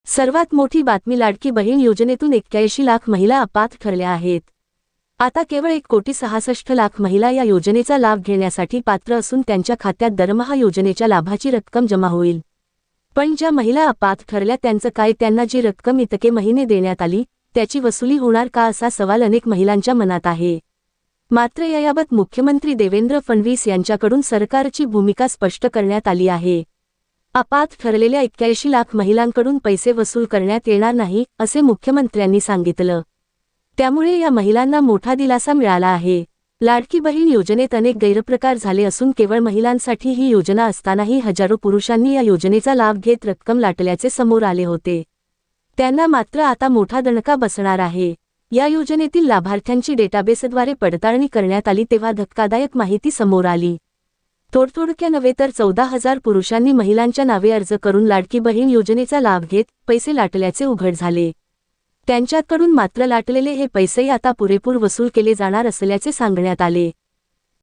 सर्वात मोठी बातमी लाडकी बहीण योजनेतून 81 लाख महिला अपात्र ठरल्या आहेत। आता केवळ 1,66,00,000 महिला या योजनेचा लाभ घेण्यासाठी पात्र असून त्यांच्या खात्यात दरमहा योजनेच्या लाभाची रक्कम जमा होईल। पण ज्या महिला अपात्र ठरल्या त्यांचं काय? त्यांना जी रक्कम इतके महिने देण्यात आली त्याची वसुली होणार का, असा सवाल अनेक महिलांच्या मनात आहे। मात्र याबाबत मुख्यमंत्री देवेंद्र फडणवीस यांच्याकडून सरकारची भूमिका स्पष्ट करण्यात आली आहे। अपात्र ठरलेल्या 81 लाख महिलांकडून पैसे वसूल करण्यात येणार नाही असे मुख्यमंत्र्यांनी सांगितलं। त्यामुळे या महिलांना मोठा दिलासा मिळाला आहे। लाडकी बहीण योजनेत अनेक गैरप्रकार झाले असून केवळ महिलांसाठी ही योजना असतानाही हजारो पुरुषांनी या योजनेचा लाभ घेत रक्कम लाटल्याचे समोर आले होते। त्यांना मात्र आता मोठा दणका बसणार आहे। या योजनेतील लाभार्थ्यांची डेटाबेसद्वारे पडताळणी करण्यात आली तेव्हा धक्कादायक माहिती समोर आली। थोडक्या नव्हे तर 14,000 पुरुषांनी महिलांच्या नावे अर्ज करून लाडकी बहीण योजनेचा लाभ घेत पैसे लाटल्याचे उघड झाले। त्यांच्याकडून मात्र लाटलेले हे पैसे आता पुरेपूर वसूल केले जाणार असल्याचे सांगण्यात आले।